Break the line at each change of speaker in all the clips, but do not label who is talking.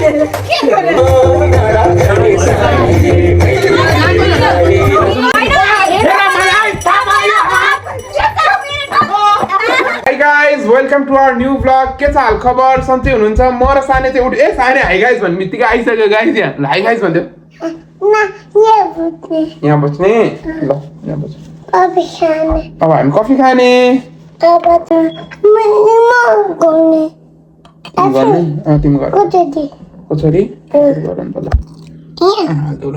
Hi guys, welcome to our new vlog. के छ हाल खबर? सन्चै हुनुहुन्छ? म र साने चाहिँ उठ्यो। साने हाई गाइस भन्ने बित्तिकै आइसक्यो गाइस यहाँ। ल हाई गाइस भन्दियो। यहाँ बस्ने। ल यहाँ बस। अब हामी कफी खाने। तिमी गर। कसरी? गर नि त ल। हाल्दो ल।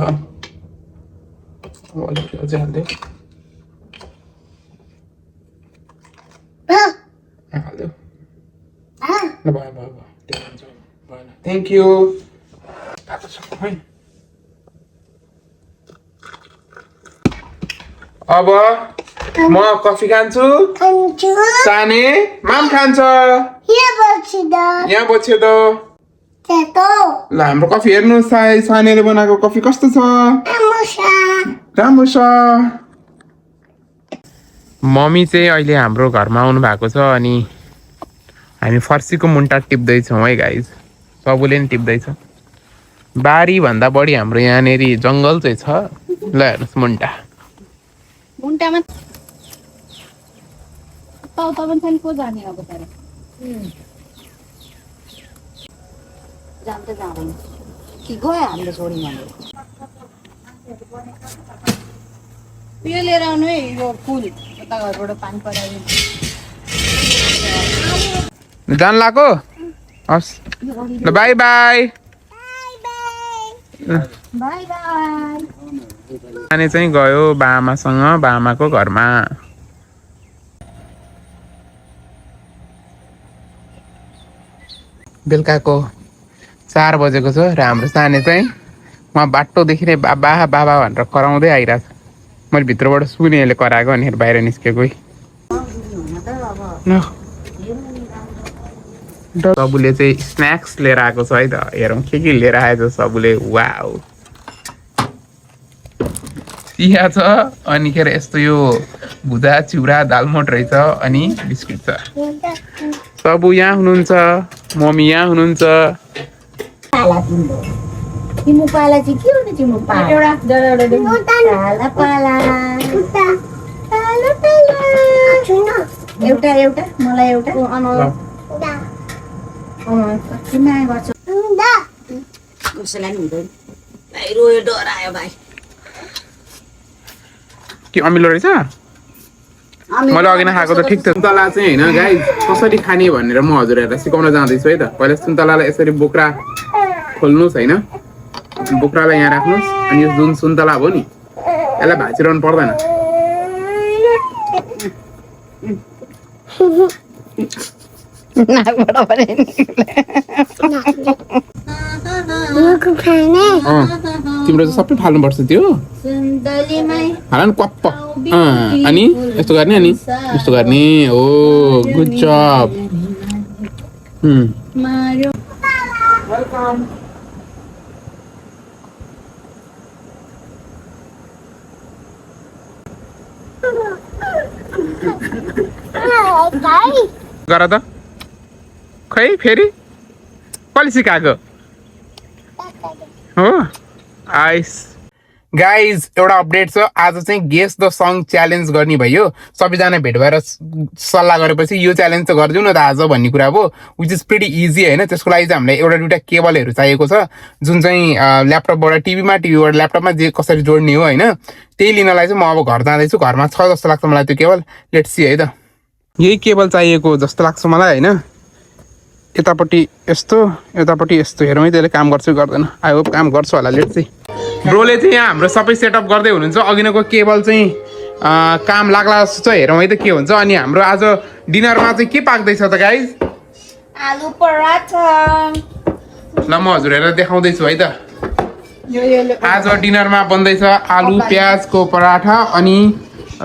अझै हाल्दे। हाल्दो। ल भयो। Thank you. अब म कफी खान्छु। साने माम खान्छ। यहाँ बस्यो त। ल हाम्रो कफी हेर्नुहोस् सानेले बनाएको कफी कस्तो छ? राम्रो छ। मम्मी चाहिँ अहिले हाम्रो घरमा आउनु भएको छ अनि हामी फर्सीको मुन्टा टिप्दैछौँ है गाइज। सबैले नि टिप्दैछ। बारी भन्दा बढी हाम्रो यहाँनेरि जङ्गल चाहिँ छ। ल हेर्नुहोस् मुन्टा
मुन्टामा पनि को जाने अब तर जान्छ जाँदैन कि गयो हामीले छोड्यौँ भने यो लिएर आउनु है यो फुल यता घरबाट पानी पराइदिनु
जान लाग्यो हस् ल बाई बाई
बाई बाई
नानी चाहिँ गयो बामासँग बामाको घरमा बेलुकाको 4 बजेको छ र हाम्रो साने चाहिँ उहाँ बाटोदेखि नै बाबा बाबा भनेर कराउँदै आइरहेछ मैले भित्रबाट सुने यसले कराएको अनि बाहिर निस्केको सबुले चाहिँ स्न्याक्स लिएर आएको छ है त हेरौँ के लिएर आएछ सबुले वाउ चिया छ अनि के अरे यस्तो यो भुजा चिउरा दालमोट रहेछ अनि बिस्किट छ सबु यहाँ हुनुहुन्छ मम्मी यहाँ हुनुहुन्छ
तिम्रो पाला चाहिँ के हो तिम्रो पाला एउटा एउटा मलाई एउटा माया गर्छ कसैलाई हुँदैन भाइ रोयो डरायो भाइ
के अमिलो रहेछ मैले अघि नै खाएको त ठिक थियो सुन्तला चाहिँ होइन गाइस कसरी खाने भनेर म हजुरहरूलाई सिकाउन जाँदैछु है त पहिला सुन्तलालाई यसरी बोक्रा खोल्नुहोस् होइन बोक्रालाई यहाँ राख्नुहोस् अनि यो जुन सुन्तला हो नि यसलाई भाँचिरहनु पर्दैन तिम्रो चाहिँ सबै फाल्नुपर्छ त्यो हाल न क्वाप्प अनि यस्तो गर्ने अनि यस्तो गर्ने हो गुड जब वेलकम गर त खै फेरि कसले सिकाएको हो आइस गाइज एउटा अपडेट छ आज चाहिँ गेस द सङ च्यालेन्ज गर्ने भयो सबैजना भेट भएर सल्लाह गरेपछि यो च्यालेन्ज त गरिदिउँ न त आज भन्ने कुरा हो विच इज प्रिटी इजी होइन त्यसको लागि चाहिँ हामीलाई एउटा दुइटा केबलहरू चाहिएको छ जुन चाहिँ ल्यापटपबाट टिभीबाट ल्यापटपमा जे कसरी जोड्ने हो होइन त्यही लिनलाई चाहिँ म अब घर जाँदैछु घरमा छ जस्तो लाग्छ मलाई त्यो केबल लेट्स सी है त यही केबल चाहिएको जस्तो लाग्छ मलाई होइन यतापट्टि यस्तो यतापट्टि यस्तो हेरौँ है त्यसले काम गर्छ गर्दैन आई होप काम गर्छ होला लेट्स सी ब्रोले चाहिँ यहाँ हाम्रो सबै सेटअप गर्दै हुनुहुन्छ अघिनको केबल चाहिँ काम लाग्ला जस्तो छ हेरौँ है त के हुन्छ अनि हाम्रो आज डिनरमा चाहिँ के पाक्दैछ त गाइज
आलु पराठा
ल म हजुरहरूलाई देखाउँदैछु है त आज डिनरमा बन्दैछ आलु प्याजको पराठा अनि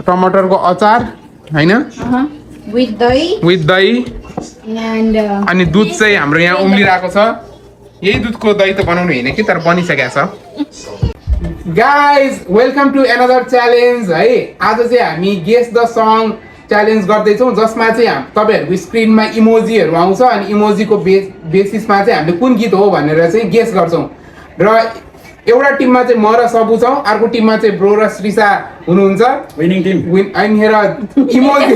टमाटरको अचार होइन
विथ दही
अनि दुध चाहिँ हाम्रो यहाँ उम्लिरहेको छ यही दुधको दही त बनाउनु होइन कि तर बनिसकेको छ guys welcome to another challenge है आज चाहिँ हामी गेस द सङ च्यालेन्ज गर्दैछौँ जसमा चाहिँ तपाईँहरूको स्क्रिनमा इमोजीहरू आउँछ अनि इमोजीको बेसिसमा चाहिँ हामीले कुन गीत हो भनेर चाहिँ गेस गर्छौँ र एउटा टिममा चाहिँ म र सबु छौँ अर्को टिममा चाहिँ ब्रो र श्रीसा हुनुहुन्छ
विनिङ टिम
अनि हेर इमोजी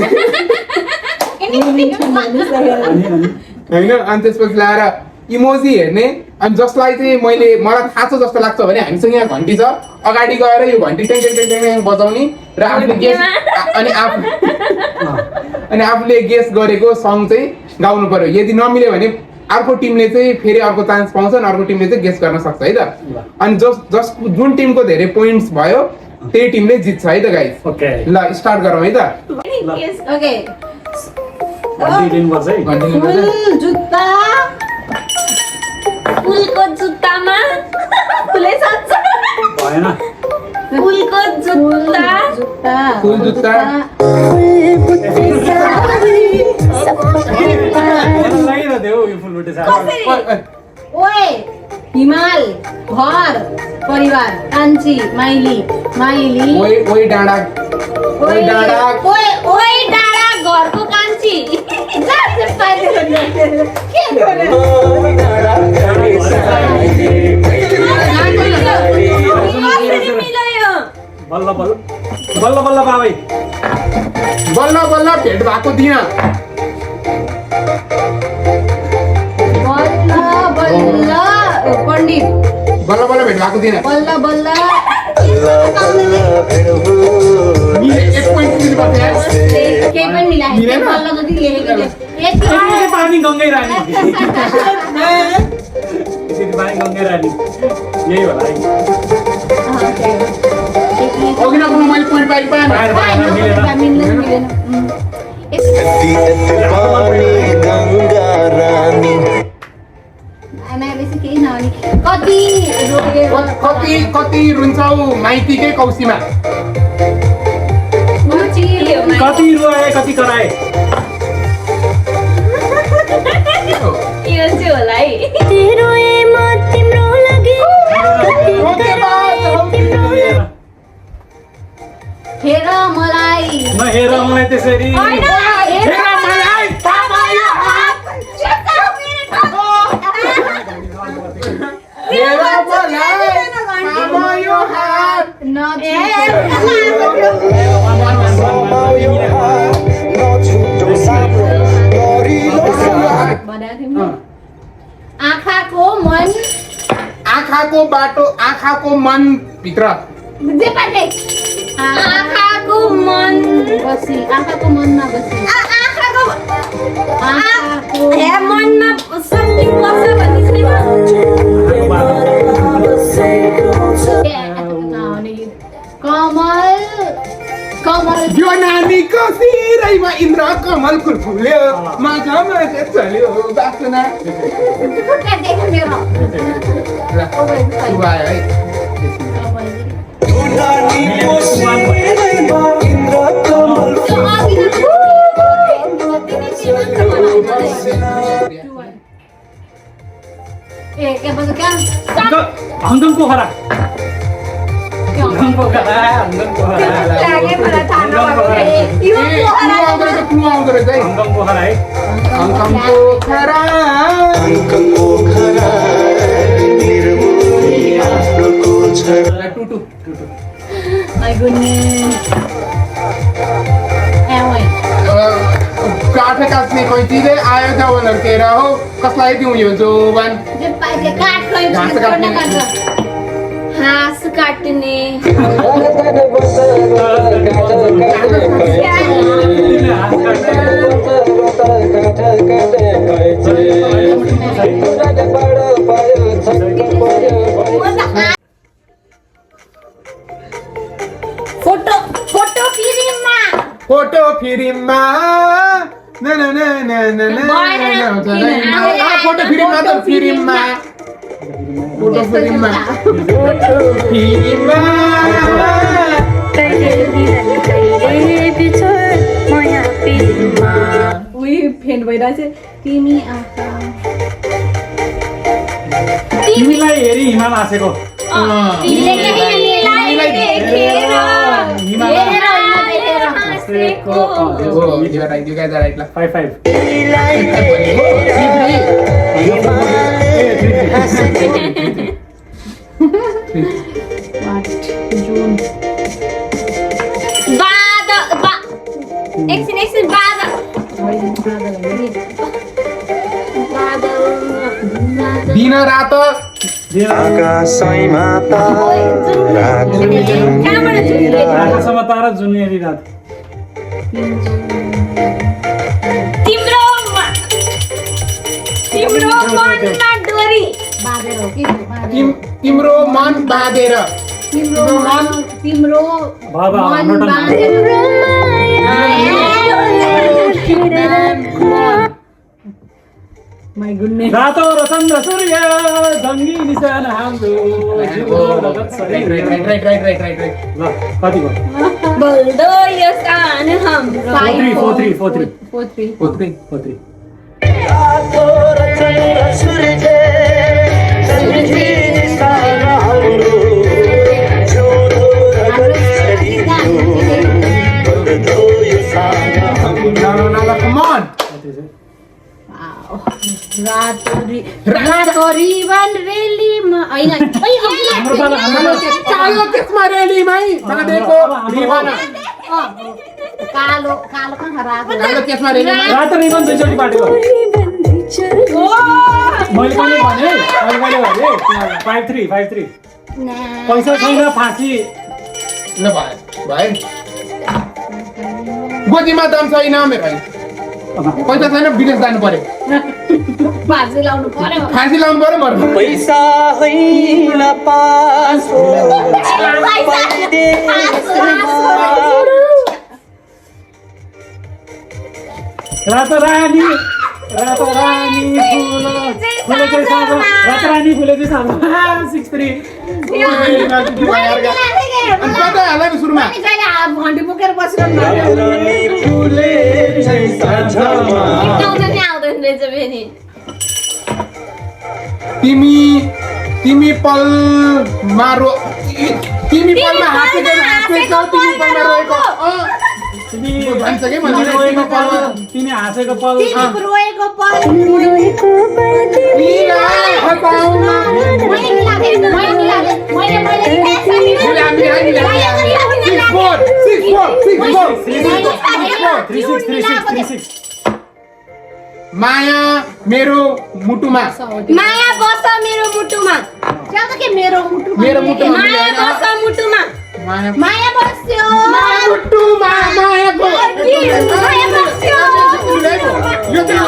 होइन अनि त्यसपछि ल्याएर इमोजी हेर्ने अनि जसलाई चाहिँ मलाई थाहा छ जस्तो लाग्छ भने हामीसँग यहाँ घन्टी छ अगाडि गएर यो घन्टी टेङ टेङ टेङ टेङ बजाउने र आफूले गेस अनि आफूले गेस गरेको सङ चाहिँ गाउनु पर्यो यदि नमिल्यो भने अर्को टिमले चाहिँ फेरि अर्को चान्स पाउँछ अनि अर्को टिमले चाहिँ गेस गर्न सक्छ है त अनि जुन टिमको धेरै पोइन्ट्स भयो त्यही टिमले जित्छ है त गाइस
ओके
ल स्टार्ट गरौँ है त
ओके
घन्टी दिनुपर्छ है
फुल जुत्ता
फुलको जुत्तामा फुलै सक्छ
भएन
फुलको जुत्ता
जुत्ता
फुल जुत्ता
लागिरहेको थियो यो फुलबुट्टे साग
ओए हिमाल घर परिवार कान्छी माइली
ओइ डाँडा ओइ डाँडा
ओए ओए डाँडा घरको कान्छी कसरी मिल्यो
बल्ल बल्ल बल्ल बल्ल बाबै
बल्ल बल्ल भेट भएको दिन
बल्ल पण्डित
बल्ल बल्ल भेट भएको दिन
बल्ल बल्ल
एक पोइन्ट दिनुपर्छ यार
केही पनि मिलाएन
मिलेन?
बल्ल जति लेखेको थियो
यसरी पानी गङ्गै रानी यसरी पानी गङ्गै रानी यही होला है
अघि नकुन मैले पोइन्ट पाएँ
मिलेन बेसी केही नभने
कति रुन्छौ माइतीकै कौसीमा
कति रुवाए कति कराए
यो चाहिँ होला है
हेर मलाई
नहेर मलाई त्यसरी
आँखाको बाटो आँखाको मन भित्र
आँखाको मन
बसी आँखाको मनमा बसी
मनमा समथिङ बस्छ भन्ने
कमल
यो नानीको सिरैमा इन्द्र कमल फुल फुल्यो माझमा चल्यो बासना
Hong Kong Pokhara Hong Kong Pokhara Hong Kong Pokhara है
काठ काट्ने कैँचीले आयो जवान हुर्केर हो कसलाई दिउँ यो जोवान घाँस काट्ने
हाँस काट्ने
फोटो फिल्ममा फोटो फिल्ममा त फिल्ममा फोटो फिल्ममा
फेन्ट भइरहेछ तिमी आँखा
तिमीलाई हेरी हिमाल हाँसेको
गरेको
यो राइट यो गाइज राइट ल
5
जुन
एकछिन बादल
दिन रात
आकाशमा तारा जुनियरी रात
तिम्रो मनमा डोरी
बाँधेर हो कि
तिम्रो मन बाँधेर
तिम्रो
बाबा
मन
हाम्रो टर्न।
बाँधेर माई गुडनेस
रातो र चन्द्र सूर्य जङ्गी निशान हाम्रो जिउँदो रगतसरी।
राइट
ल कति भयो
बल्दो यो सान हाम्रो
4-3
Come on.
रातो रिबन रेलीमा होइन
कालो त्यसमा रेलीमै बाँधेको रिबन
कालो कालो कहाँ रातो
कालो त्यसमा रेलीमै
रातो रिबन दुईचोटि बाटेको मैले पनि भने 5-3 पैसा छैन फाँसी
ल भयो गोजीमा दम छैन मेरो पैसा छैन विदेश जानु पर्यो
फाँसी लाउनु पर्यो
फाँसी लाउनु पर्यो मर्नु
पैसा होइन पासो
रातो रानी फुले चाहिँ साँझ रातो रानी फुले चाहिँ साँझ 6-3
अनि कता हाल्ला नि सुरुमा
घन्टी बोकेर बसिरहनु
रानी फुले चाहिँ साँझमा
आउँदैन रहेछ फेरि
तिमी पलमा तिमी पलमा हाँसेको तिमी पलमा रोएको
तिमी
भन्छ कि
तिमी रोएको पल तिमी हाँसेको पल
रोएको पल
माया मेरो मुटुमा
माया बस मेरो मुटुमा
मेरो मुटुमा
मेरो मुटुमा
माया बस मुटुमा
माया बस्यो
मुटुमा मायाको
माया बस्यो
यो चाहिँ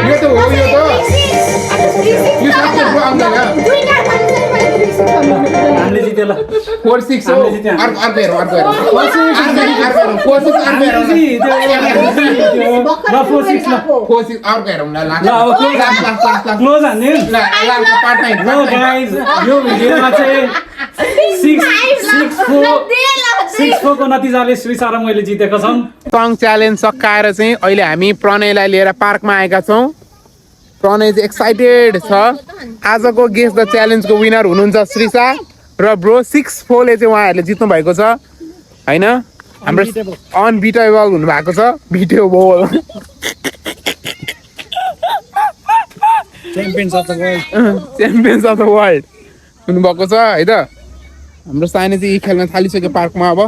यो त हो यो सक्सेसफुल आउँदैन
हामीले जित्यो ल
4-6 हो अर्को हेरौँ 4-6 अर्को हेरौँ
ल 4-6 ल
4-6 अर्को हेरौँ ल
ल अब क्लोज हान्ने ल गाइज यो भिडियोमा चाहिँ 6-4 को नतिजाले स्विस र मैले जितेको छौँ
सङ च्यालेन्ज सकाएर चाहिँ अहिले हामी प्रणयलाई लिएर पार्कमा आएका छौँ प्रणय चाहिँ एक्साइटेड छ आजको गेस द च्यालेन्जको विनर हुनुहुन्छ श्रीसा र ब्रो 6-4ले चाहिँ उहाँहरूले जित्नु भएको छ होइन हाम्रो अनबिटेबल हुनुभएको छ बिटेबल च्याम्पियन्स अफ द वर्ल्ड हुनुभएको छ है त हाम्रो सानो चाहिँ खेल्न थालिसक्यो पार्कमा अब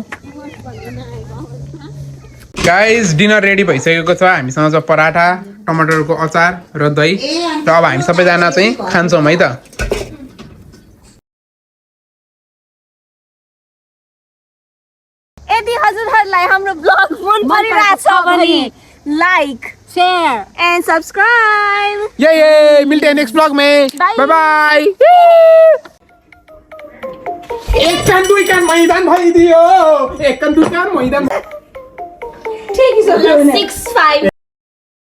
गाइज डिनर रेडी भइसकेको छ हामीसँग छ पराठा टमाटरको अचार र दही र अब हामी सबैजना चाहिँ खान्छौँ है त
यदि हजुरहरूलाई हाम्रो ब्लग मन परिरहेछ भने लाइक
शेयर
एन्ड सब्सक्राइब
ये मिलते हैं नेक्स्ट ब्लॉग में
Bye.
बाय बाय एक कान दुई कान मैदान भइदियो एक कान दुई कान मैदान
ठीक छ 6-5